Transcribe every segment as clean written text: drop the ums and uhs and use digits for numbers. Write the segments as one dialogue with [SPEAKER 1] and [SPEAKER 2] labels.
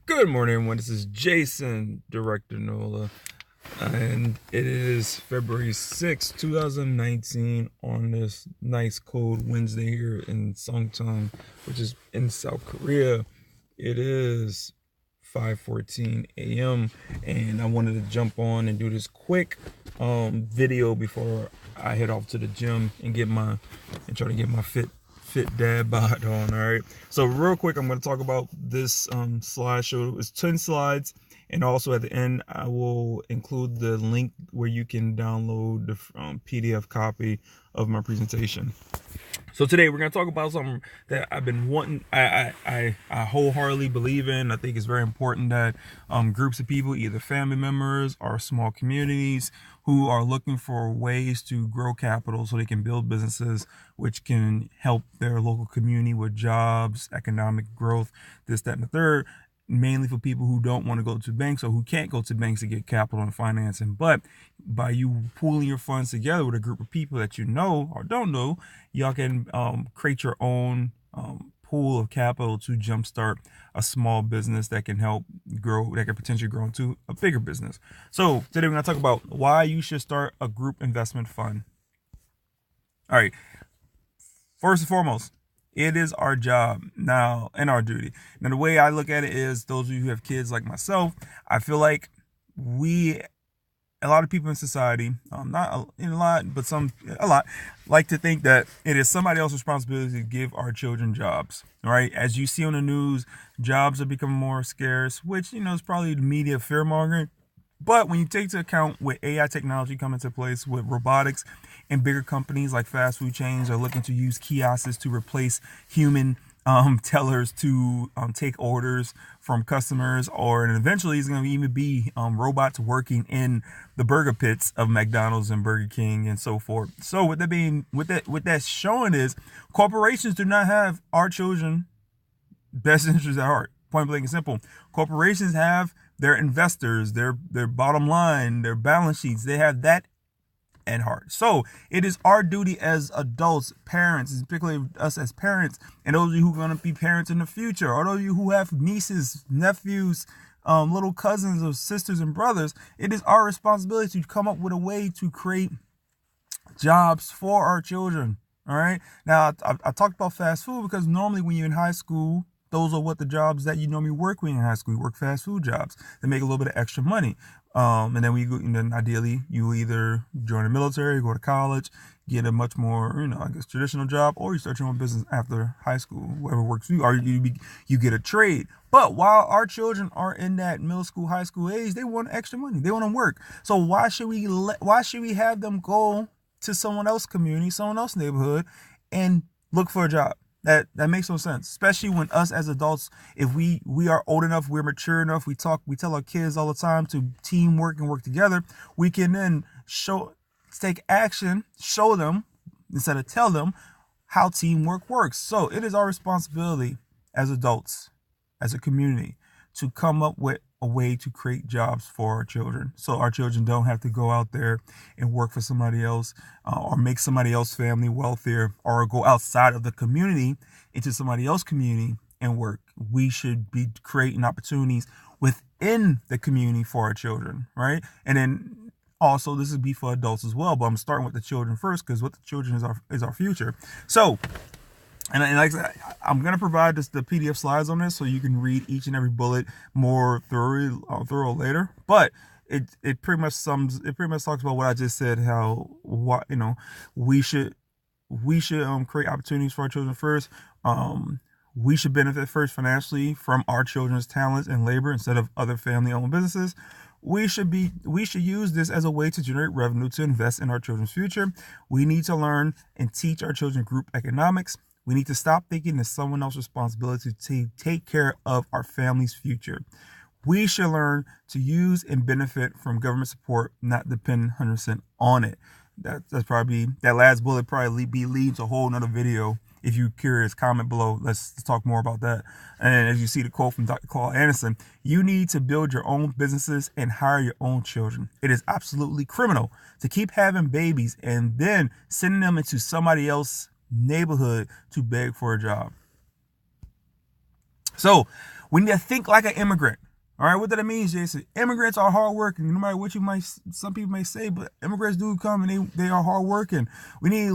[SPEAKER 1] Good morning, everyone. This is Jason, Director Nola, and it is February 6, 2019 on this nice cold Wednesday here in Songcheon, which is in South Korea. It is 5:14 a.m. and I wanted to jump on and do this quick video before I head off to the gym and try to get my fit dad bod on. All right, so real quick, I'm going to talk about this slideshow. It's 10 slides, and also at the end I will include the link where you can download the PDF copy of my presentation. So today we're going to talk about something that I've been wanting. I wholeheartedly believe in. I think it's very important that groups of people, either family members or small communities, who are looking for ways to grow capital so they can build businesses which can help their local community with jobs, economic growth, this, that, and the third, mainly for people who don't want to go to banks or who can't go to banks to get capital and financing. But by you pooling your funds together with a group of people that you know or don't know, y'all can create your own pool of capital to jumpstart a small business that can help grow, that can potentially grow into a bigger business. So today we're going to talk about why you should start a group investment fund. All right. First and foremost, it is our job now and our duty. Now, the way I look at it is, those of you who have kids like myself, I feel like a lot of people in society, not a lot, but a lot, like to think that it is somebody else's responsibility to give our children jobs. All right, as you see on the news, jobs are becoming more scarce, which is probably the media fear mongering. But when you take into account with AI technology coming into place, with robotics, and bigger companies like fast food chains are looking to use kiosks to replace human tellers to take orders from customers, and eventually it's going to even be robots working in the burger pits of McDonald's and Burger King and so forth. So what that's showing is corporations do not have our children best interests at heart. Point blank and simple. Corporations have their investors, their bottom line, their balance sheets. They have that at heart. So it is our duty as adults, parents, particularly us as parents, and those of you who are going to be parents in the future, or those of you who have nieces, nephews, little cousins or sisters and brothers, it is our responsibility to come up with a way to create jobs for our children. All right. Now, I talked about fast food because normally when you're in high school, those are what the jobs that you normally work when you're in high school. You work fast food jobs that make a little bit of extra money. And then ideally you either join the military, go to college, get a much more, traditional job, or you start your own business after high school, whatever works for you, or you get a trade. But while our children are in that middle school, high school age, they want extra money. They want to work. So why should we have them go to someone else's community, someone else's neighborhood, and look for a job? That makes no sense, especially when us as adults, if we are old enough, we're mature enough, we tell our kids all the time to teamwork and work together. We can then take action, show them instead of tell them how teamwork works. So it is our responsibility as adults, as a community, to come up with a way to create jobs for our children, so our children don't have to go out there and work for somebody else, or make somebody else's family wealthier, or go outside of the community into somebody else's community and work. We should be creating opportunities within the community for our children, right? And then also, this would be for adults as well, but I'm starting with the children first because what the children is our future. So, and like I said, I'm going to provide the PDF slides on this so you can read each and every bullet more thorough later. But it pretty much talks about what I just said, we should create opportunities for our children first. We should benefit first financially from our children's talents and labor instead of other family-owned businesses. We should use this as a way to generate revenue to invest in our children's future. We need to learn and teach our children group economics. We need to stop thinking it's someone else's responsibility to take care of our family's future. We should learn to use and benefit from government support, not depend 100% on it. That's probably, that last bullet probably leads a whole nother video. If you're curious, comment below. Let's talk more about that. And as you see the quote from Dr. Claud Anderson, you need to build your own businesses and hire your own children. It is absolutely criminal to keep having babies and then sending them into somebody else's neighborhood to beg for a job. So We need to think like an immigrant. All right, what that means, Jason? Immigrants are hardworking. No matter what some people may say, but immigrants do come and they are hardworking. We need to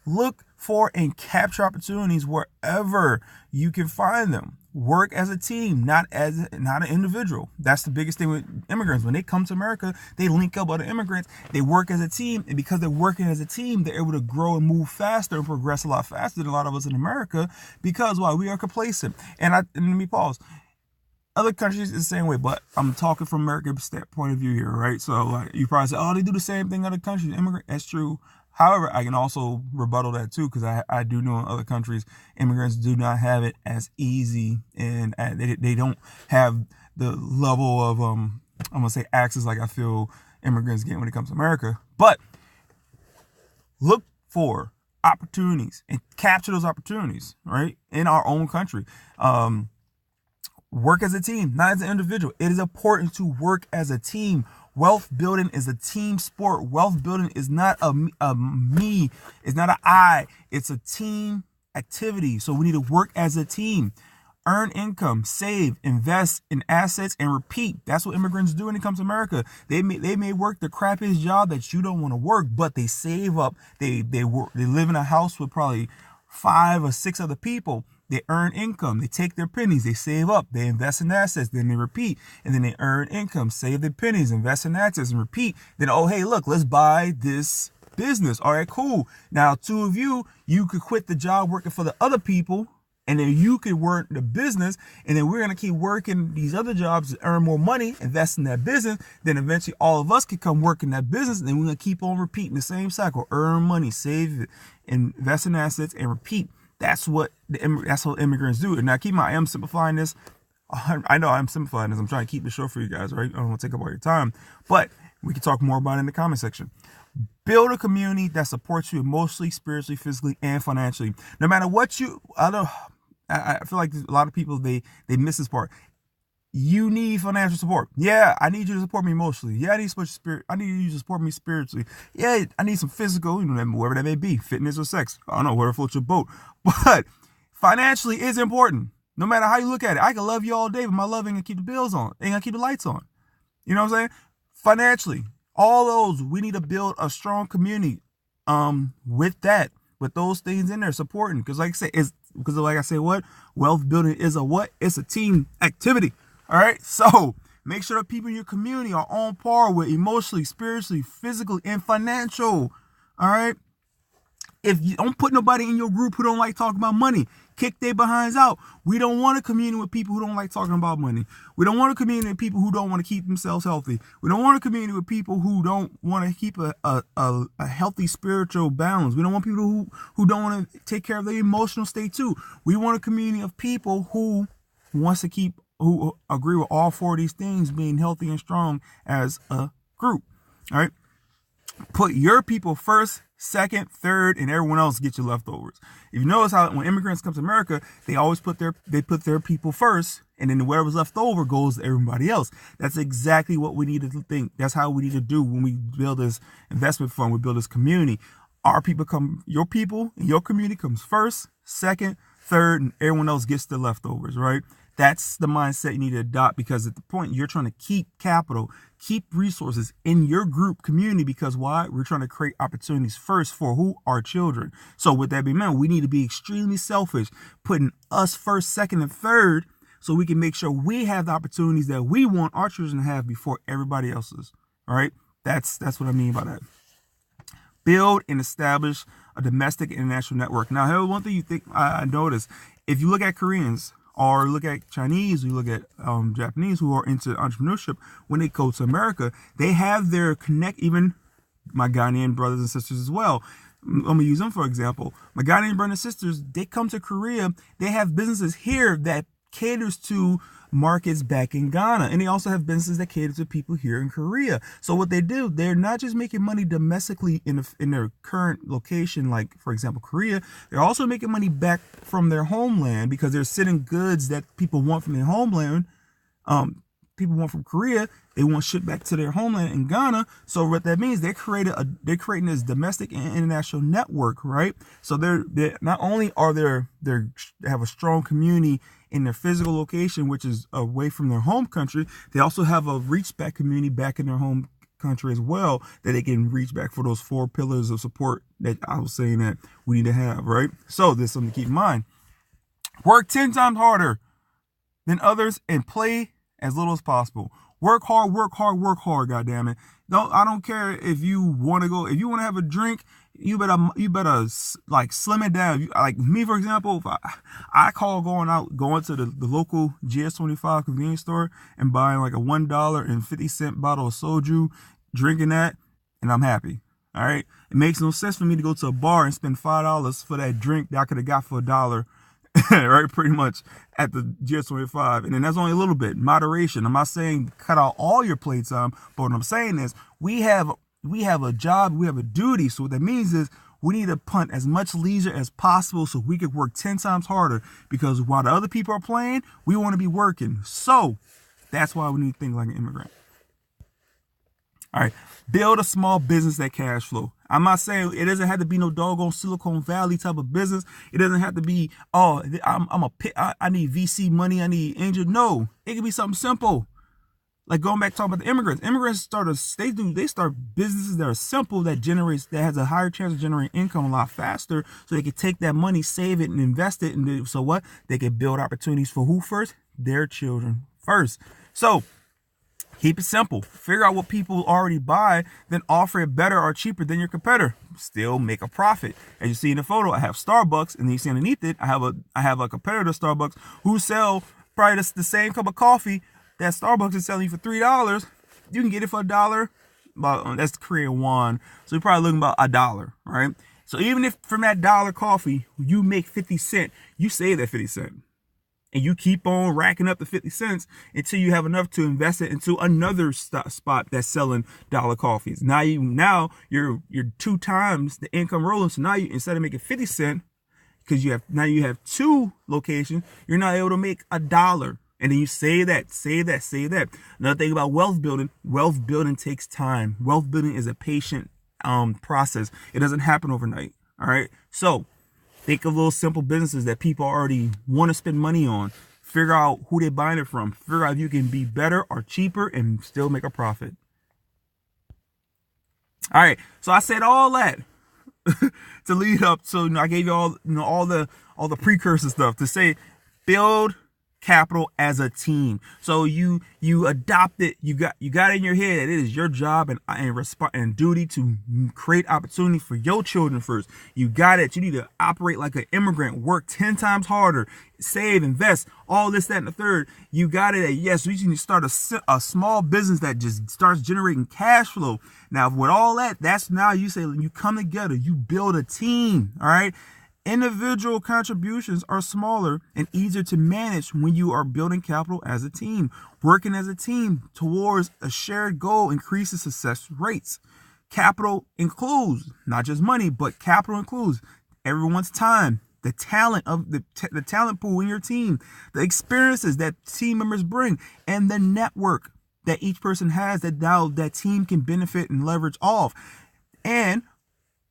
[SPEAKER 1] look for and capture opportunities wherever you can find them. Work as a team, not an individual. That's the biggest thing with immigrants. When they come to America, they link up with other immigrants. They work as a team, and because they're working as a team, they're able to grow and move faster and progress a lot faster than a lot of us in America. Because why? We are complacent. And let me pause. Other countries is the same way, but I'm talking from America's point of view here, right? So you probably say, oh, they do the same thing in other countries. Immigrant, that's true. However, I can also rebuttal that too, because I do know in other countries, immigrants do not have it as easy, and they don't have the level of, I'm going to say access like I feel immigrants get when it comes to America. But look for opportunities and capture those opportunities, right? In our own country. Work as a team, not as an individual. It is important to work as a team. Wealth building is a team sport. Wealth building is not a me. It's not an I. It's a team activity. So we need to work as a team. Earn income, save, invest in assets, and repeat. That's what immigrants do when it comes to America. They may work the crappiest job that you don't want to work, but they save up. They live in a house with probably 5 or 6 other people. They earn income. They take their pennies. They save up. They invest in assets. Then they repeat. And then they earn income, save their pennies, invest in assets, and repeat. Then, oh, hey, look, let's buy this business. All right, cool. Now, 2 of you could quit the job working for the other people, and then you could work the business. And then we're going to keep working these other jobs to earn more money, invest in that business. Then eventually all of us could come work in that business. And then we're going to keep on repeating the same cycle. Earn money, save, invest in assets, and repeat. That's what immigrants do. And now keep in mind, I am simplifying this. I know I'm simplifying this. I'm trying to keep it short for you guys, right? I don't want to take up all your time, but we can talk more about it in the comment section. Build a community that supports you emotionally, spiritually, physically, and financially. No matter what I feel like a lot of people, they miss this part. You need financial support. Yeah, I need you to support me emotionally. Yeah, I need you to support me spiritually. Yeah, I need some physical, whatever that may be, fitness or sex. I don't know, whatever floats your boat. But financially is important. No matter how you look at it. I can love you all day, but my love ain't gonna keep the bills on. Ain't gonna keep the lights on. You know what I'm saying? Financially, all those, we need to build a strong community with those things in there supporting. Because like I say, what? Wealth building is a what? It's a team activity. All right, so make sure the people in your community are on par with emotionally, spiritually, physically, and financial. All right. If you don't put nobody in your group who don't like talking about money, kick their behinds out. We don't want a community with people who don't like talking about money. We don't want a community with people who don't want to keep themselves healthy. We don't want a community with people who don't want to keep a healthy spiritual balance. We don't want people who don't want to take care of their emotional state too. We want a community of people who agree with all 4 of these things, being healthy and strong as a group. All right. Put your people first, second, third, and everyone else get your leftovers. If you notice how when immigrants come to America, they always put their people first, and then whatever's left over goes to everybody else. That's exactly what we need to think. That's how we need to do when we build this investment fund. We build this community. Your people and your community comes first, second, third, and everyone else gets the leftovers, right? That's the mindset you need to adopt, because at the point you're trying to keep capital, keep resources in your group community, because why? We're trying to create opportunities first for who? Our children. So with that being said, we need to be extremely selfish, putting us first, second, and third, so we can make sure we have the opportunities that we want our children to have before everybody else's. All right. That's what I mean by that. Build and establish a domestic and international network. Now, here, one thing I noticed, if you look at Koreans, or look at Chinese, you look at Japanese who are into entrepreneurship, when they go to America, they have their even my Ghanaian brothers and sisters as well. I'm going to use them for example. My Ghanaian brothers and sisters, they come to Korea, they have businesses here that caters to markets back in Ghana. And they also have businesses that cater to people here in Korea. So what they do, they're not just making money domestically in their current location, like, for example, Korea. They're also making money back from their homeland, because they're sending goods that people want from their homeland. People want from Korea, they want shipped back to their homeland in Ghana. So what that means, they're creating this domestic and international network, right? So they're not only they have a strong community in their physical location, which is away from their home country, they also have a reach back community back in their home country as well, that they can reach back for those 4 pillars of support that I was saying that we need to have, right? So there's something to keep in mind. Work 10 times harder than others and play as little as possible. Work hard, work hard, work hard, goddammit. I don't care if you want to have a drink, you better like slim it down. Like me, for example, if I call going to the local GS25 convenience store and buying like a $1.50 bottle of soju, drinking that, and I'm happy. All right. It makes no sense for me to go to a bar and spend $5 for that drink that I could have got for $1. Right, pretty much at the GS25, and then that's only a little bit moderation. I'm not saying cut out all your playtime, but what I'm saying is we have a job, we have a duty. So what that means is we need to punt as much leisure as possible so we could work 10 times harder, because while the other people are playing, we want to be working. So that's why we need to think like an immigrant. All right, build a small business that cash flow. I'm not saying it doesn't have to be no doggone Silicon Valley type of business. It doesn't have to be, I need VC money, I need angel. No, it can be something simple. Like going back talking about the immigrants. Immigrants start businesses that are simple, that has a higher chance of generating income a lot faster, so they can take that money, save it, and invest it. And so what? They can build opportunities for who first? Their children first. So keep it simple. Figure out what people already buy, then offer it better or cheaper than your competitor. Still make a profit. As you see in the photo, I have Starbucks, and then you see underneath it, I have a competitor to Starbucks who sell probably the same cup of coffee that Starbucks is selling you for $3. You can get it for $1. That's Korean won. So you're probably looking about $1, right? So even if from that $1 coffee you make 50 cents, you save that 50 cents. And you keep on racking up the 50 cents until you have enough to invest it into another spot that's selling dollar coffees. Now you're 2 times the income rolling. So now instead of making 50 cents, because you have 2 locations, you're now able to make $1. And then you save that. Another thing about wealth building takes time. Wealth building is a patient process. It doesn't happen overnight. All right. So think of little simple businesses that people already want to spend money on. Figure out who they're buying it from. Figure out if you can be better or cheaper and still make a profit. All right. So I said all that to lead up. So I gave you all the precursor stuff to say build capital as a team. So you adopt it. You got it in your head that it is your job and duty to create opportunity for your children first. You got it. You need to operate like an immigrant. Work 10 times harder. Save, invest, all this, that, and the third. You got it. Yes, we need to start a small business that just starts generating cash flow. Now, with all that, that's now you say you come together. You build a team. All right. Individual contributions are smaller and easier to manage when you are building capital as a team. Working as a team towards a shared goal increases success rates. Capital includes not just money, but capital includes everyone's time, the talent of the talent pool in your team, the experiences that team members bring, and the network that each person has that now that team can benefit and leverage off. And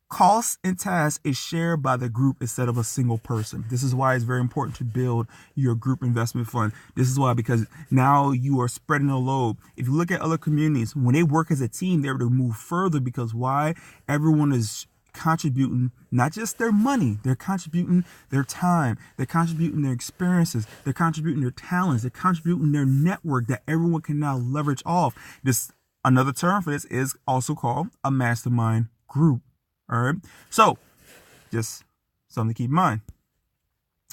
[SPEAKER 1] costs and tasks is shared by the group instead of a single person. This is why it's very important to build your group investment fund. This is why, because now you are spreading the load. If you look at other communities, when they work as a team, they're able to move further because why? Everyone is contributing not just their money, they're contributing their time, they're contributing their experiences, they're contributing their talents, they're contributing their network that everyone can now leverage off. This, another term for this is also called a mastermind group. All right. So just something to keep in mind.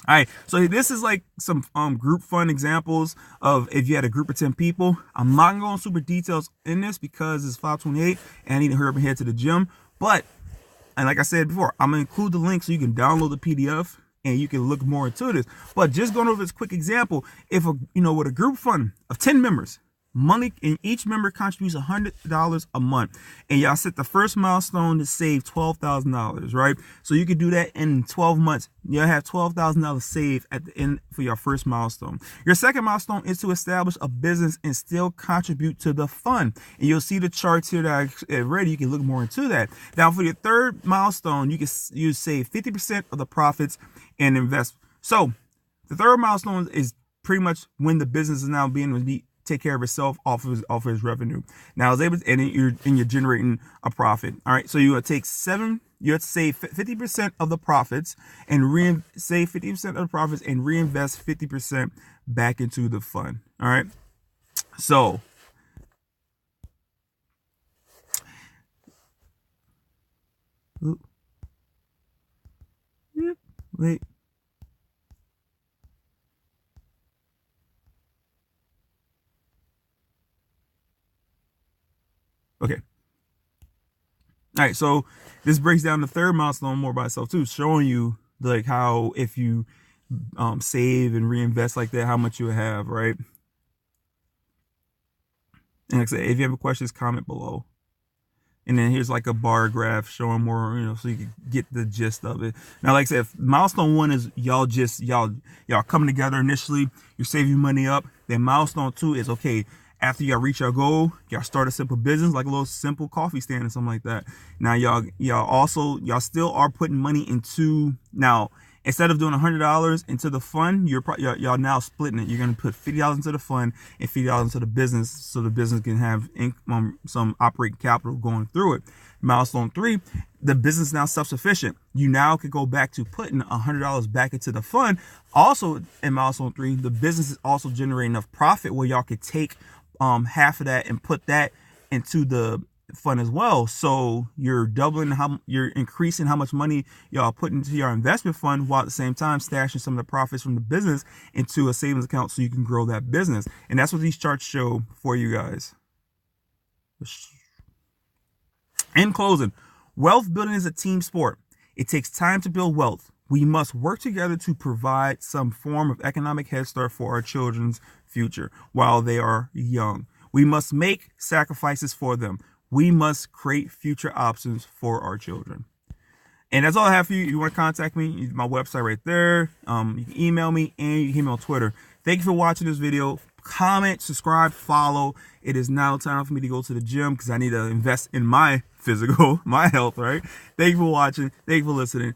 [SPEAKER 1] All right. So this is like some group fund examples of if you had a group of 10 people. I'm not going to go into super details in this because it's 5:28 and I need to hurry up and head to the gym. But, and like I said before, I'm going to include the link so you can download the PDF and you can look more into this. But just going over this quick example, if with a group fund of 10 members, money, and each member contributes $100 a month, and y'all set the first milestone to save $12,000, right? So you could do that in 12 months. You'll have $12,000 saved at the end for your first milestone. Your second milestone is to establish a business and still contribute to the fund. And you'll see the charts here that I read. You can look more into that. Now, for your third milestone, you save 50% of the profits and invest. So
[SPEAKER 2] The third milestone is pretty much when the business is now being take care of itself off of his revenue. Now it's able to, and you're generating a profit. All right, so you have to take you have to save 50% of the profits and save 50% of the profits and reinvest 50% back into the fund. All right, so wait. Okay. All right, so this breaks down the third milestone more by itself too, showing you like how if you save and reinvest like that, how much you have, right? And like I said, if you have questions, comment below. And then here's like a bar graph showing more, so you can get the gist of it. Now, like I said, milestone 1 is y'all coming together initially, you're saving your money up. Then milestone 2 is, okay, after y'all reach your goal, y'all start a simple business, like a little simple coffee stand or something like that. Now y'all still are putting money into, now instead of doing $100 into the fund, y'all now splitting it. You're gonna put $50 into the fund and $50 into the business, so the business can have some operating capital going through it. Milestone 3, the business now self-sufficient. You now could go back to putting $100 back into the fund. Also in milestone 3, the business is also generating enough profit where y'all could take half of that and put that into the fund as well. So you're you're increasing how much money y'all put into your investment fund, while at the same time stashing some of the profits from the business into a savings account so you can grow that business. And that's what these charts show for you guys. In closing, wealth building is a team sport. It takes time to build wealth. We must work together to provide some form of economic head start for our children's future while they are young. We must make sacrifices for them. We must create future options for our children. And that's all I have for you. If you want to contact me, my website right there. You can email me, and you can hit me on Twitter. Thank you for watching this video. Comment, subscribe, follow. It is now time for me to go to the gym because I need to invest in my physical, my health, right? Thank you for watching. Thank you for listening.